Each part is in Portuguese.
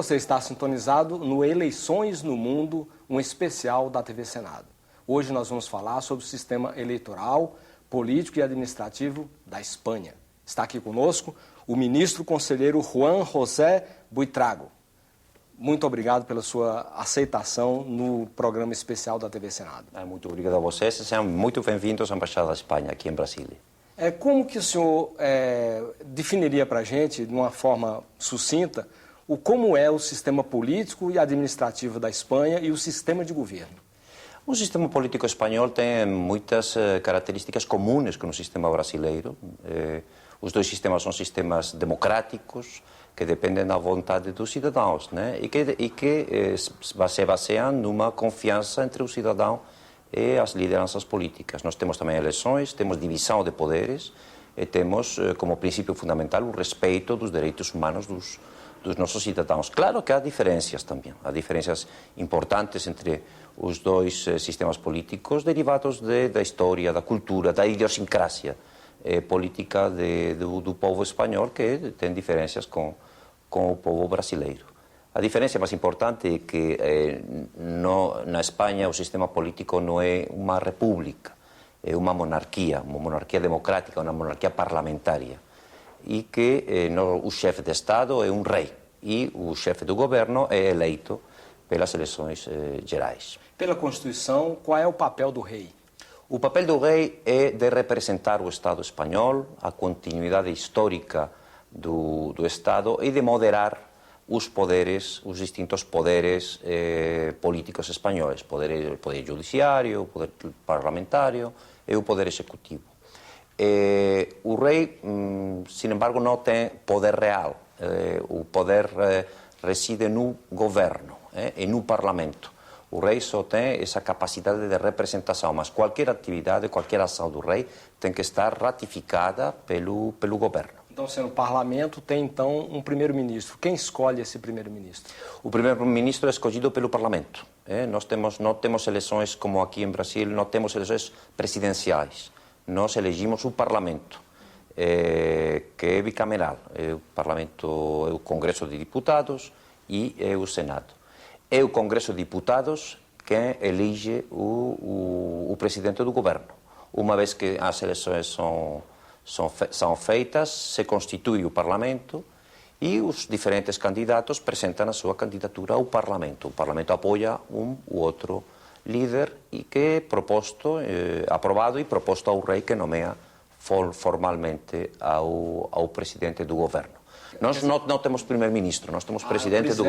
Você está sintonizado no Eleições no Mundo, um especial da TV Senado. Hoje nós vamos falar sobre o sistema eleitoral, político e administrativo da Espanha. Está aqui conosco o ministro conselheiro Juan José Buitrago. Muito obrigado pela sua aceitação no programa especial da TV Senado. Muito obrigado a vocês e sejam muito bem-vindos à Embaixada da Espanha aqui em Brasília. Como que o senhor definiria para a gente, de uma forma sucinta, como é o sistema político e administrativo da Espanha e o sistema de governo? O sistema político espanhol tem muitas características comunes com o sistema brasileiro. Os dois sistemas são sistemas democráticos, que dependem da vontade dos cidadãos, né? e que se baseiam numa confiança entre o cidadão e as lideranças políticas. Nós temos também eleições, temos divisão de poderes e temos como princípio fundamental o respeito dos direitos humanos dos nossos cidadãos. Claro que há diferenças também, há diferenças importantes entre os dois sistemas políticos derivados da história, da cultura, da idiosincrasia política do povo espanhol, que tem diferenças com o povo brasileiro. A diferença mais importante é que na Espanha o sistema político não é uma república, é uma monarquia democrática, uma monarquia parlamentária. E que o chefe de Estado é um rei e o chefe do governo é eleito pelas eleições gerais. Pela Constituição, qual é o papel do rei? O papel do rei é de representar o Estado espanhol, a continuidade histórica do Estado e de moderar os distintos poderes políticos espanhóis, o poder judiciário, o poder parlamentário e o poder executivo. O rei, sin embargo, não tem poder real. O poder reside no governo e no parlamento. O rei só tem essa capacidade de representação, mas qualquer atividade, qualquer ação do rei tem que estar ratificada pelo governo. Então, sendo o parlamento, tem então um primeiro-ministro. Quem escolhe esse primeiro-ministro? O primeiro-ministro é escolhido pelo parlamento. Nós não temos eleições como aqui em Brasil, não temos eleições presidenciais. Nós elegimos o parlamento, que é bicameral. O parlamento é o Congresso de Deputados e é o Senado. É o Congresso de Deputados quem elege o presidente do governo. Uma vez que as eleições são feitas, se constitui o parlamento e os diferentes candidatos apresentam a sua candidatura ao parlamento. O parlamento apoia um ou outro líder e que é aprovado e proposto ao rei, que nomeia formalmente ao presidente do governo. Nós não temos primeiro-ministro, nós temos presidente do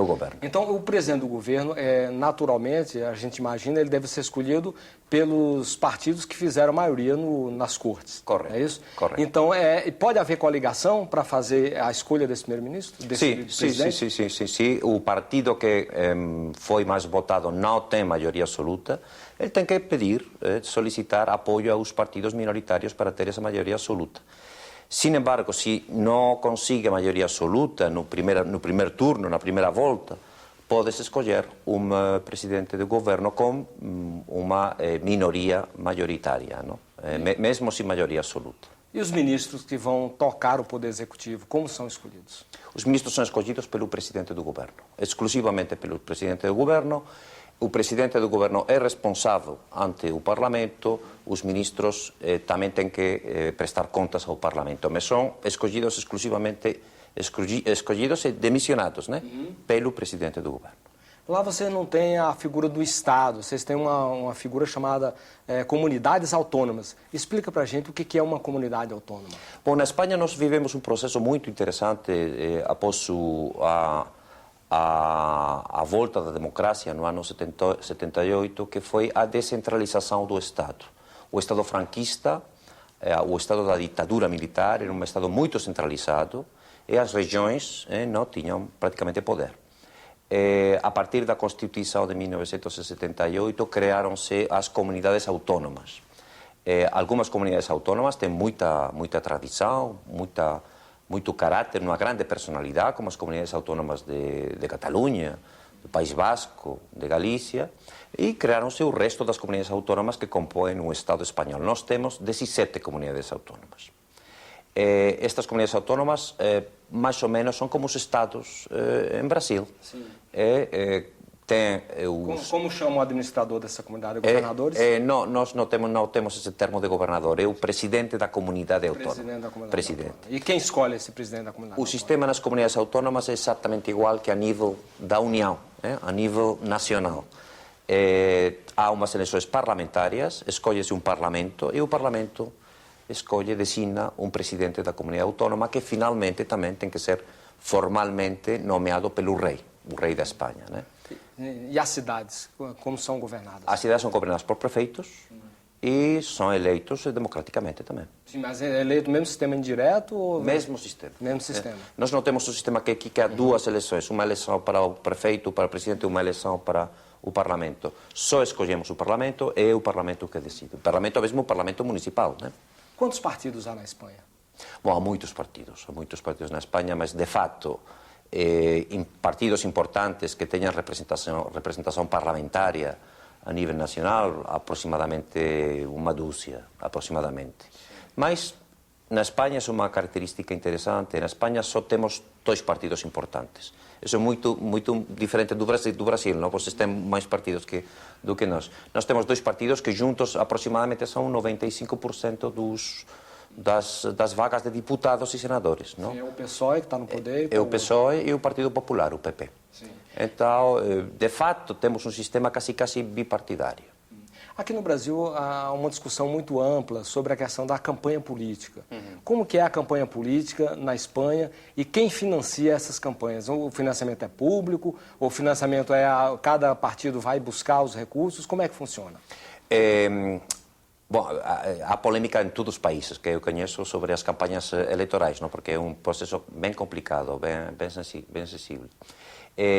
governo. Então, o presidente do governo, naturalmente, a gente imagina, ele deve ser escolhido pelos partidos que fizeram maioria nas cortes. Correto. É isso? Correto. Então, pode haver coligação para fazer a escolha desse primeiro-ministro? Sim. O partido que foi mais votado não tem maioria absoluta. Ele tem que pedir, solicitar apoio aos partidos minoritários para ter essa maioria absoluta. Sin embargo, se não consegue a maioria absoluta no primeiro turno, na primeira volta, pode-se escolher um presidente do governo com uma minoria majoritária, mesmo sem maioria absoluta. E os ministros que vão tocar o poder executivo, como são escolhidos? Os ministros são escolhidos pelo presidente do governo, exclusivamente pelo presidente do governo. O presidente do governo é responsável ante o parlamento, os ministros também têm que prestar contas ao parlamento, mas são escolhidos exclusivamente, escolhidos e demissionados, pelo presidente do governo. Lá você não tem a figura do Estado, vocês têm uma figura chamada comunidades autônomas. Explica para a gente o que é uma comunidade autônoma. Bom, na Espanha nós vivemos um processo muito interessante após a volta da democracia no ano 78, que foi a descentralização do Estado. O Estado franquista, o Estado da ditadura militar, era um Estado muito centralizado e as regiões não tinham praticamente poder. A partir da Constituição de 1978, criaram-se as comunidades autônomas. Algumas comunidades autônomas têm muita tradição, muito caráter, uma grande personalidade, como as comunidades autônomas de Catalunha, do País Basco, de Galícia, e criaram-se o resto das comunidades autônomas que compõem o Estado espanhol. Nós temos 17 comunidades autônomas. Estas comunidades autónomas, mais ou menos, são como os estados em Brasil. Sim. Como chama o administrador dessa comunidade? Governadores? Nós não temos esse termo de governador, é o presidente da comunidade autónoma. Presidente da comunidade autónoma. E quem escolhe esse presidente da comunidade autónoma? O sistema nas comunidades autónomas é exatamente igual que a nível da União, a nível nacional. Há umas eleições parlamentárias, escolhe-se um parlamento e o parlamento escolhe, designa um presidente da comunidade autónoma que finalmente também tem que ser formalmente nomeado pelo rei, o rei da Espanha, né? E as cidades, como são governadas? As cidades são governadas por prefeitos e são eleitos democraticamente também. Sim, mas é eleito no mesmo sistema indireto? Ou... Mesmo sistema. Mesmo sistema. Nós não temos um sistema que há duas eleições, uma eleição para o prefeito, para o presidente e uma eleição para o parlamento. Só escolhemos o parlamento e é o parlamento que decide. O parlamento é mesmo o parlamento municipal, né? Quantos partidos há na Espanha? Bom, há muitos partidos na Espanha, mas de fato partidos importantes que tenham representação parlamentária a nível nacional, aproximadamente uma dúzia, aproximadamente. Mas na Espanha é uma característica interessante, na Espanha só temos dois partidos importantes. Isso é muito diferente do Brasil, não? Vocês têm mais partidos do que nós. Nós temos dois partidos que juntos aproximadamente são 95% das vagas de deputados e senadores, não? Sim, é o PSOE que está no poder. É o PSOE e o Partido Popular, o PP. Sim. Então, de fato, temos um sistema quase bipartidário. Aqui no Brasil há uma discussão muito ampla sobre a questão da campanha política. Como que é a campanha política na Espanha e quem financia essas campanhas? O financiamento é público? O financiamento cada partido vai buscar os recursos? Como é que funciona? Bom, há polêmica em todos os países que eu conheço sobre as campanhas eleitorais, não? Porque é um processo bem complicado, bem sensível.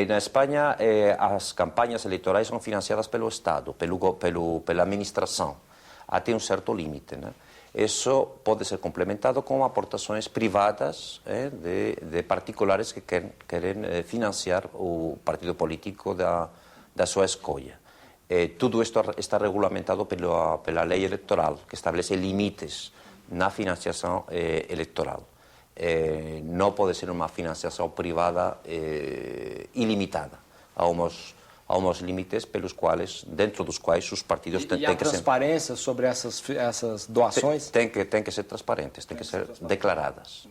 Na Espanha, as campanhas eleitorais são financiadas pelo Estado, pela administração, até um certo limite, né? Isso pode ser complementado com aportações privadas de particulares que querem financiar o partido político da sua escolha. Tudo isto está regulamentado pela lei eleitoral, que estabelece limites na financiação eleitoral. Não pode ser uma financiação privada ilimitada. Há uns limites dentro dos quais os partidos têm que ser... E a transparência sobre essas doações? Tem que ser transparentes, tem que ser declaradas.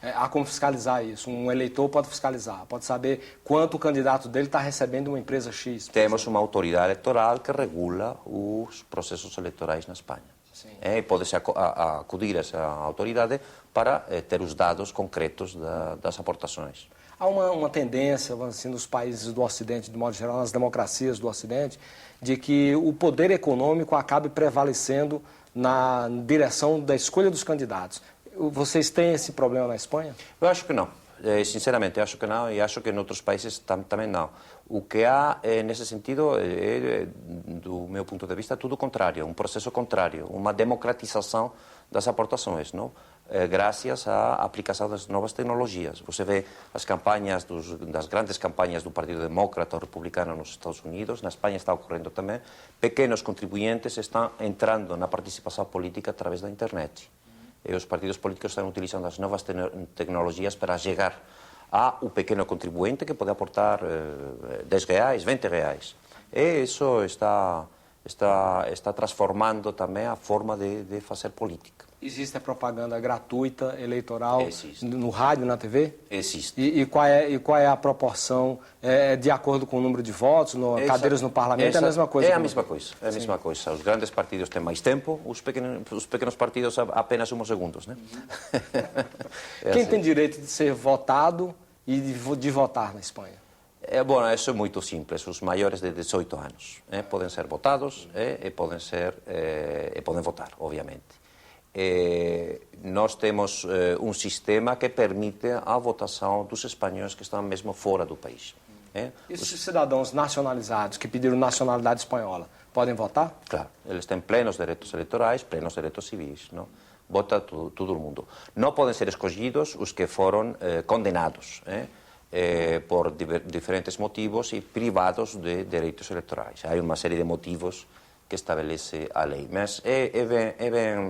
Há como fiscalizar isso? Um eleitor pode fiscalizar, pode saber quanto o candidato dele está recebendo de uma empresa X. Temos uma autoridade eleitoral que regula os processos eleitorais na Espanha. Pode-se acudir a essa autoridade para ter os dados concretos das aportações. Há uma tendência, assim, nos países do Ocidente, de modo geral, nas democracias do Ocidente, de que o poder econômico acabe prevalecendo na direção da escolha dos candidatos. Vocês têm esse problema na Espanha? Eu acho que não. Sinceramente, acho que não, e acho que em outros países também não. O que há, nesse sentido, do meu ponto de vista, tudo o contrário, um processo contrário, uma democratização das aportações, não? Graças à aplicação das novas tecnologias. Você vê as campanhas, das grandes campanhas do Partido Demócrata ou Republicano nos Estados Unidos, na Espanha está ocorrendo também, pequenos contribuintes estão entrando na participação política através da internet. E os partidos políticos estão utilizando as novas tecnologias para chegar ao pequeno contribuinte que pode aportar 10 reais, 20 reais. E isso está transformando também a forma de fazer política. Existe a propaganda gratuita, eleitoral, Existe. No rádio, na TV? Existe. E qual é a proporção? De acordo com o número de votos, cadeiras no parlamento, é a mesma coisa? É a mesma coisa. É a mesma coisa. Os grandes partidos têm mais tempo, os pequenos partidos apenas uns segundos, né? Quem tem direito de ser votado e de votar na Espanha? Bom, isso é muito simples. Os maiores de 18 anos podem ser votados e podem votar, obviamente. Nós temos um sistema que permite a votação dos espanhóis que estão mesmo fora do país. E os cidadãos nacionalizados que pediram nacionalidade espanhola podem votar? Claro, eles têm plenos direitos eleitorais, plenos direitos civis, não? Vota todo mundo. Não podem ser escolhidos os que foram condenados por diferentes motivos e privados de direitos eleitorais. Há uma série de motivos que estabelece a lei, mas é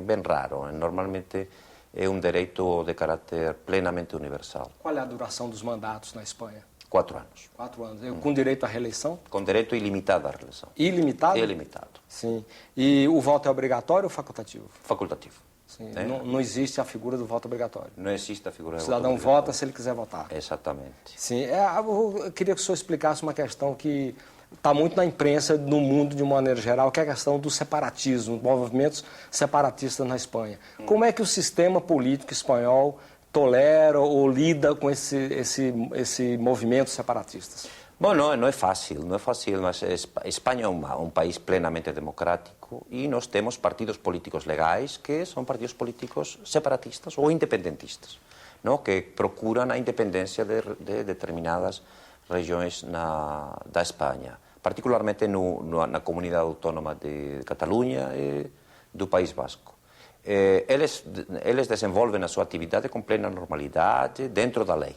bem raro. Normalmente é um direito de caráter plenamente universal. Qual é a duração dos mandatos na Espanha? 4 anos. 4 anos. Com direito à reeleição? Com direito ilimitado à reeleição. Ilimitado? Ilimitado. Sim. E o voto é obrigatório ou facultativo? Facultativo. Sim. Não existe a figura do voto obrigatório. Não existe a figura do voto obrigatório. O cidadão vota se ele quiser votar. Exatamente. Sim. Eu queria que o senhor explicasse uma questão que está muito na imprensa, no mundo de uma maneira geral, que é a questão do separatismo, movimentos separatistas na Espanha. Como é que o sistema político espanhol tolera ou lida com esse movimento separatistas? Bom, não é fácil, mas a Espanha é um país plenamente democrático e nós temos partidos políticos legais que são partidos políticos separatistas ou independentistas, não? Que procuram a independência de determinadas regiões da Espanha, particularmente na comunidade autónoma de Catalunha e do País Basco. Eles desenvolvem a sua atividade com plena normalidade dentro da lei.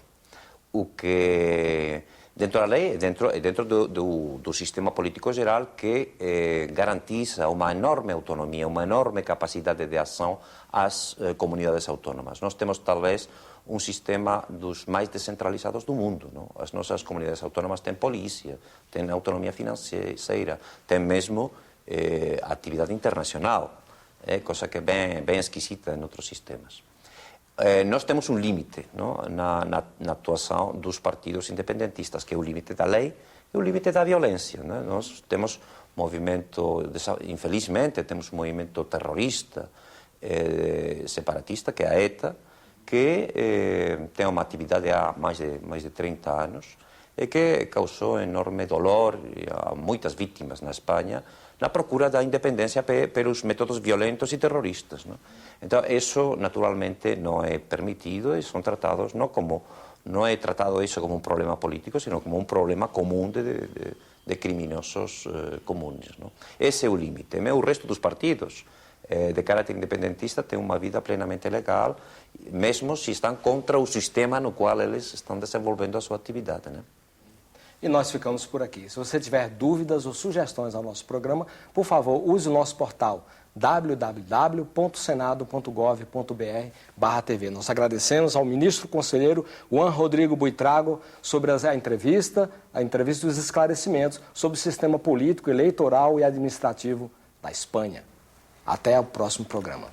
Dentro da lei e dentro do sistema político geral que garantiza uma enorme autonomia, uma enorme capacidade de ação às comunidades autónomas. Nós temos, talvez, um sistema dos mais descentralizados do mundo, não? As nossas comunidades autónomas têm polícia, têm autonomia financeira, têm mesmo atividade internacional, coisa que é bem esquisita em outros sistemas. Nós temos um limite, não? Na atuação dos partidos independentistas, que é o limite da lei e o limite da violência, não? Nós temos infelizmente, temos um movimento terrorista, separatista, que é a ETA, que tem uma atividade há mais de 30 anos e que causou enorme dolor a muitas vítimas na Espanha na procura da independência pelos métodos violentos e terroristas, não? Então, isso naturalmente não é permitido e são tratados não é tratado isso como um problema político, sino como um problema comum de criminosos comuns, não? Esse é o limite. O resto dos partidos de caráter independentista têm uma vida plenamente legal, mesmo se estão contra o sistema no qual eles estão desenvolvendo a sua atividade, né? E nós ficamos por aqui. Se você tiver dúvidas ou sugestões ao nosso programa, por favor, use o nosso portal www.senado.gov.br/TV. Nós agradecemos ao ministro conselheiro Juan Rodrigo Buitrago sobre a entrevista e os esclarecimentos sobre o sistema político, eleitoral e administrativo da Espanha. Até o próximo programa.